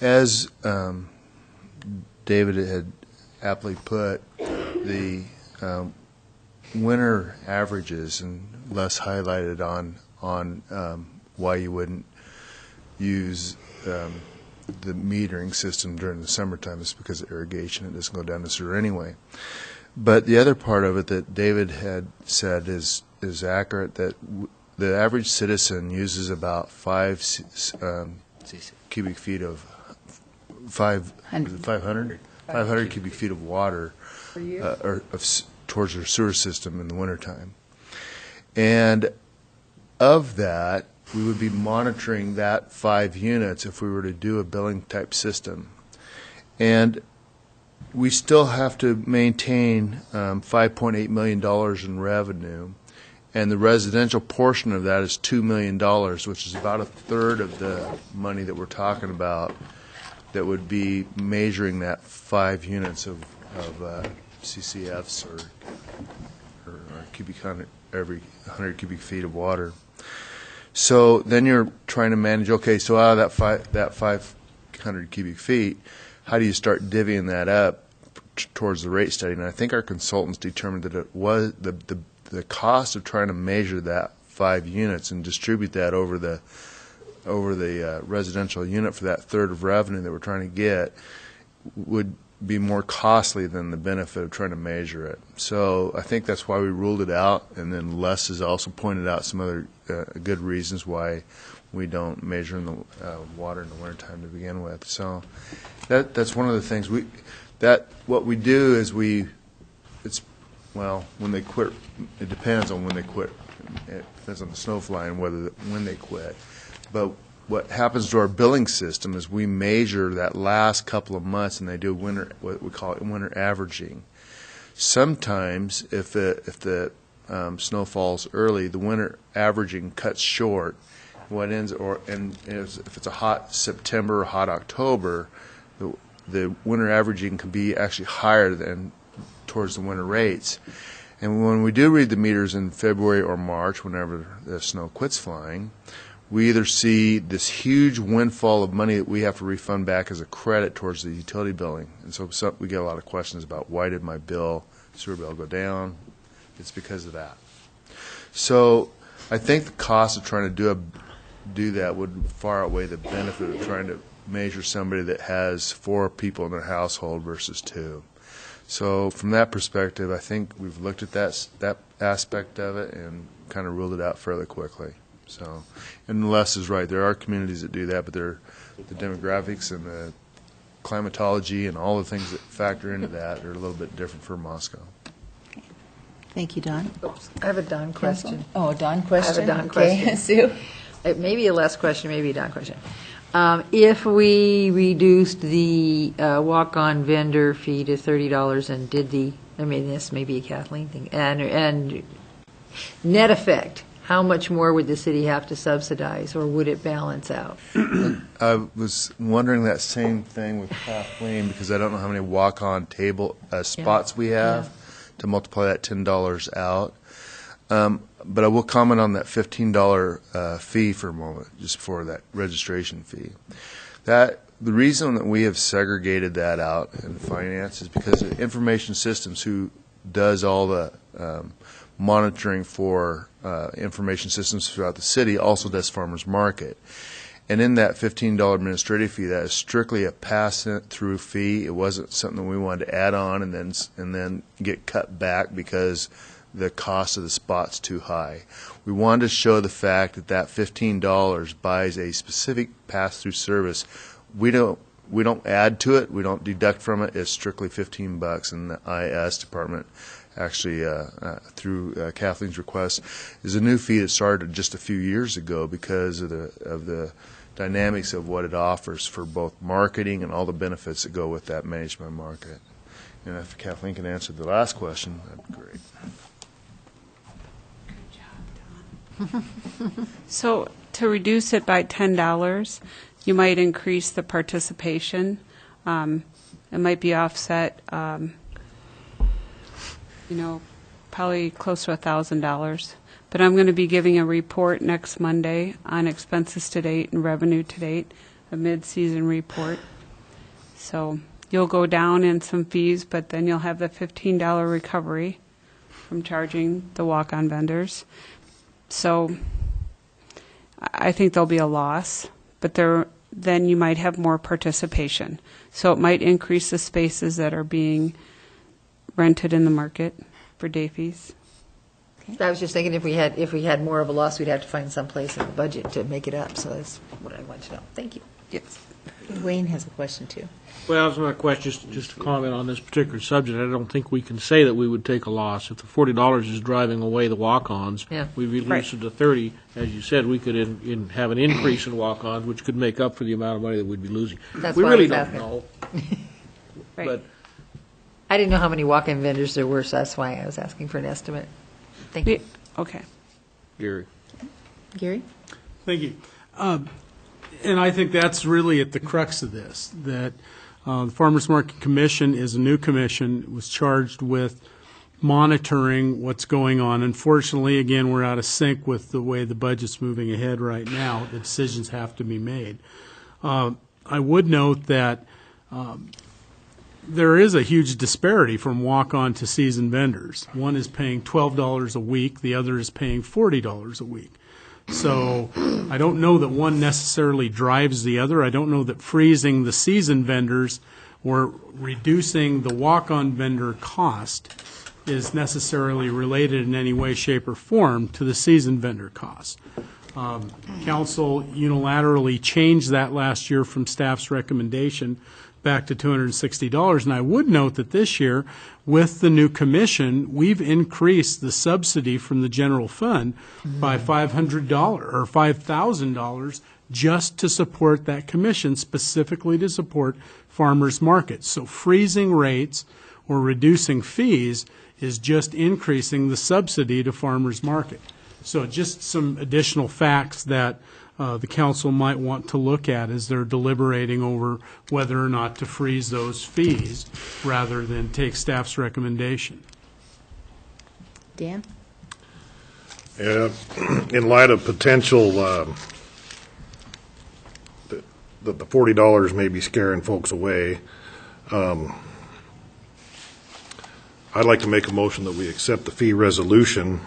As David had aptly put, the winter averages, and Les highlighted on why you wouldn't use the metering system during the summertime is because of irrigation. It doesn't go down the sewer anyway. But the other part of it that David had said is accurate, that the average citizen uses about 500 cubic feet of 500 cubic feet of water towards their sewer system in the wintertime. And of that, we would be monitoring that 5 units if we were to do a billing type system. And we still have to maintain $5.8 million in revenue, and the residential portion of that is $2 million, which is about a third of the money that we're talking about that would be measuring that 5 units of CCFs or cubic hundred, every 100 cubic feet of water. So then you're trying to manage, okay, so out of that 500 cubic feet, how do you start divvying that up towards the rate study? And I think our consultants determined that it was the cost of trying to measure that 5 units and distribute that over the residential unit for that third of revenue that we're trying to get would be more costly than the benefit of trying to measure it. So I think that's why we ruled it out, and then Les has also pointed out some other good reasons why we don't measure in the water in the wintertime to begin with. So that's one of the things what we do is when they quit, it depends on when they quit. It depends on the snowfly and when they quit. But what happens to our billing system is we measure that last couple of months, and they do what we call winter averaging. Sometimes, if the snow falls early, the winter averaging cuts short. If it's a hot September or hot October, the winter averaging can be actually higher than towards the winter rates. And when we do read the meters in February or March, whenever the snow quits flying, we either see this huge windfall of money that we have to refund back as a credit towards the utility billing. And so we get a lot of questions about, why did my sewer bill go down? It's because of that. So I think the cost of trying to do that would far outweigh the benefit of trying to measure somebody that has 4 people in their household versus 2. So from that perspective, I think we've looked at that aspect of it and kind of ruled it out fairly quickly. So, and Les is right. There are communities that do that, but the demographics and the climatology and all the things that factor into that are a little bit different for Moscow. Thank you, Don. Oops, I have a Don question. Oh, a Don question? I have a Don okay. question. Sue? It may be a Les question, maybe a Don question. If we reduced the walk-on vendor fee to $30 and did this may be a Kathleen thing, and net effect, how much more would the city have to subsidize, or would it balance out? I was wondering that same thing with Kathleen, because I don't know how many walk-on table spots we have to multiply that $10 out. But I will comment on that $15 fee for a moment, just for that registration fee. The reason that we have segregated that out in finance is because of Information Systems, who does all the monitoring for information systems throughout the city, also does farmers market. And in that $15 administrative fee, that is strictly a pass-through fee. It wasn't something that we wanted to add on and then get cut back because the cost of the spot's too high. We wanted to show the fact that $15 buys a specific pass-through service. We don't add to it. We don't deduct from it. It's strictly $15, and the IS department actually, through Kathleen's request, is a new fee that started just a few years ago because of the dynamics of what it offers for both marketing and all the benefits that go with that management market. And if Kathleen can answer the last question, that'd be great. So to reduce it by $10, you might increase the participation. It might be offset, probably close to $1,000. But I'm going to be giving a report next Monday on expenses to date and revenue to date the mid-season report. So you'll go down in some fees, but then you'll have the $15 recovery from charging the walk-on vendors. So I think there'll be a loss, but then you might have more participation. So it might increase the spaces that are being rented in the market for day fees. I was just thinking if we had more of a loss, we'd have to find some place in the budget to make it up, so that's what I wanted to know. Thank you. Yes. Wayne has a question, too. Well, that's my question, just to comment on this particular subject. I don't think we can say that we would take a loss. If the $40 is driving away the walk-ons, Yeah. we reduce it to 30. As you said, we could have an increase in walk-ons, which could make up for the amount of money that we'd be losing. That's We why I really was don't asking. know. Right. But I didn't know how many walk-in vendors there were, so that's why I was asking for an estimate. Thank you. Okay. Gary. Gary? Thank you. And I think that's really at the crux of this, that the Farmers Market Commission is a new commission, was charged with monitoring what's going on. Unfortunately, again, we're out of sync with the way the budget's moving ahead right now. The decisions have to be made. I would note that there is a huge disparity from walk-on to seasoned vendors. One is paying $12 a week, the other is paying $40 a week. So I don't know that one necessarily drives the other. I don't know that freezing the seasoned vendors or reducing the walk-on vendor cost is necessarily related in any way, shape, or form to the seasoned vendor cost. Council unilaterally changed that last year from staff's recommendation back to $260. And I would note that this year, with the new commission, we've increased the subsidy from the general fund by $500 or $5,000 just to support that commission, specifically to support farmers markets. So freezing rates or reducing fees is just increasing the subsidy to farmers market. So just some additional facts that the council might want to look at as they're deliberating over whether or not to freeze those fees rather than take staff's recommendation. Dan? In light of potential, that the $40 may be scaring folks away, I'd like to make a motion that we accept the fee resolution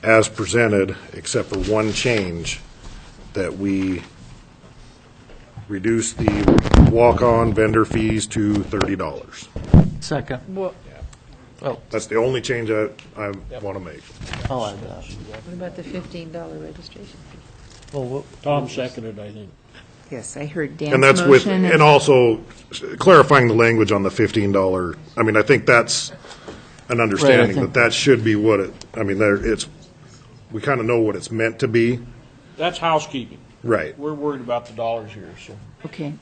as presented, except for one change, that we reduce the walk-on vendor fees to $30. Second. That's the only change I want to make. I'll add that. What about the $15 registration fee? Well, Tom seconded, I think. Yes, I heard Dan's And that's with, motion. and also clarifying the language on the $15. I mean, I think that's an understanding think- that should be what it, I mean, we kind of know what it's meant to be. That's housekeeping. Right. We're worried about the dollars here, so. Okay.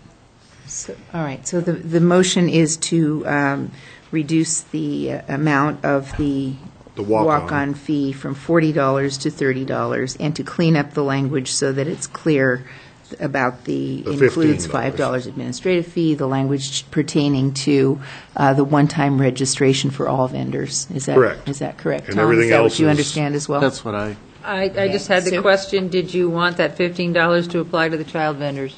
So, all right, so the motion is to reduce the amount of the The walk-on. walk-on fee from $40 to $30, and to clean up the language so that it's clear about the The includes $15. $5 administrative fee, the language pertaining to the one-time registration for all vendors. Is that Correct. Is that correct, And Tom? everything Is that else what you is- understand as well? that's what I, I just had the Sue? question, did you want that $15 to apply to the child vendors?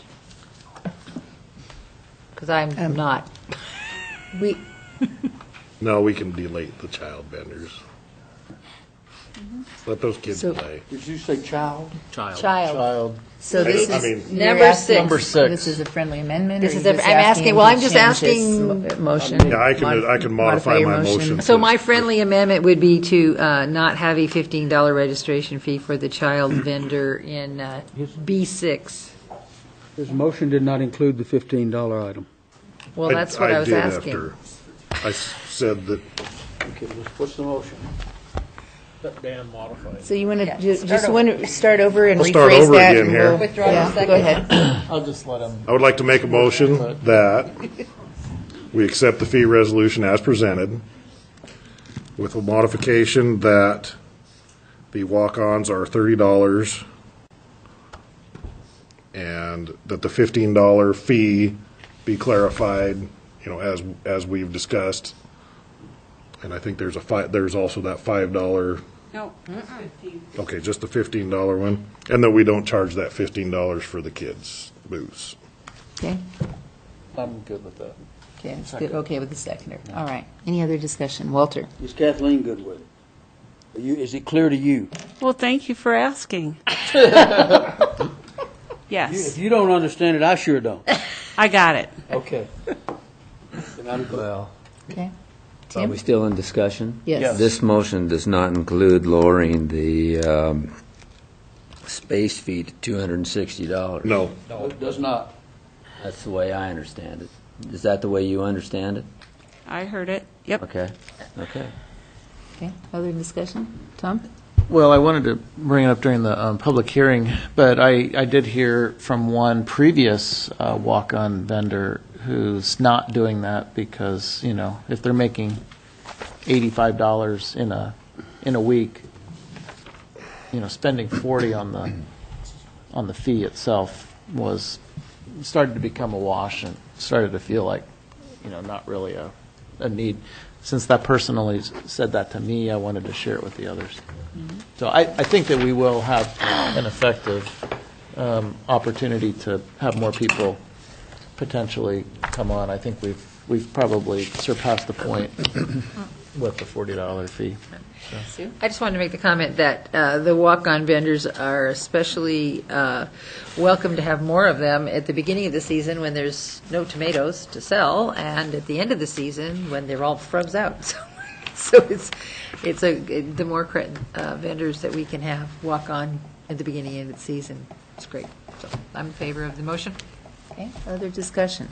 Because I'm not. We, No, we can delete the child vendors. Let those kids So- play. did you say child? Child. Child. so this I is. mean- you're Number asking- six. Number six. This is a friendly amendment? This or is you're a- just I'm asking- well, I'm to just change this asking- Motion. Yeah, I can modify your my motion. So my friendly amendment would be to not have a $15 registration fee for the child vendor in B6. His motion did not include the $15 item. Well, that's what I was did asking. after I said that, Okay, what's the motion? Let Dan modify it. So you want Yeah, to, start just over. want to start over and I'll start rephrase over that? again and here. we'll- Withdraw your yeah, second. Go ahead. I'll just let him. I would like to make a motion that we accept the fee resolution as presented with a modification that the walk-ons are $30 and that the $15 fee be clarified, as we've discussed. And I think there's also that $5 No, it's 15. Okay, just the $15 one, and then we don't charge that $15 for the kids' booze. Okay? I'm good with that. Okay, it's good. Okay with the seconder. All right. Any other discussion? Walter? Is Kathleen good with it? Is it clear to you? Well, thank you for asking. Yes, If you don't understand it, I sure don't. I got it. Okay. Then I'm good. Well, Okay. are Tim? we still in discussion? Yes. This motion does not include lowering the space fee to $260. No, No, it does not. That's the way I understand it. Is that the way you understand it? I heard it. Yep. Okay, okay. Okay. Other discussion? Tom? Well, I wanted to bring it up during the public hearing, but I did hear from one previous walk-on vendor who's not doing that because, you know, if they're making $85 in a week, you know, spending $40 on the fee itself started to become a wash and started to feel like, you know, not really a need. Since that person only said that to me, I wanted to share it with the others. So I think that we will have an effective opportunity to have more people potentially come on. I think we've probably surpassed the point with the $40 fee. I just wanted to make the comment that the walk-on vendors are especially welcome to have more of them at the beginning of the season when there's no tomatoes to sell, and at the end of the season when they're all froze out. So the more vendors that we can have walk on at the beginning of the season, it's great. So I'm in favor of the motion. Okay. Other discussion?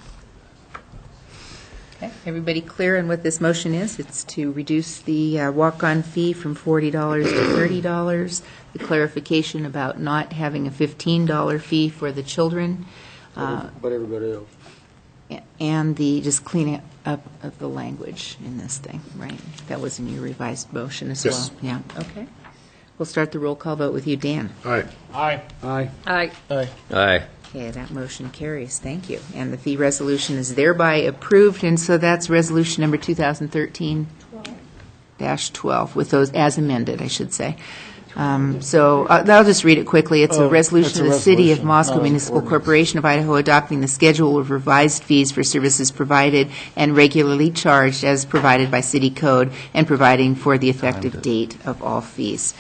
Okay. Everybody clear on what this motion is? It's to reduce the walk-on fee from $40 to $30, the clarification about not having a $15 fee for the children, But everybody else. and the just cleaning up of the language in this thing, right? That was in your revised motion as Yes. well? Yeah, okay. We'll start the roll call vote with you, Dan. aye. Aye. Aye. Aye. Aye. Okay, that motion carries. Thank you. And the fee resolution is thereby approved, and so that's resolution number 2013-12, with those as amended, I should say. So I'll just read it quickly. It's a resolution of the City of Moscow Municipal Corporation of Idaho adopting the schedule of revised fees for services provided and regularly charged as provided by city code and providing for the effective date of all fees.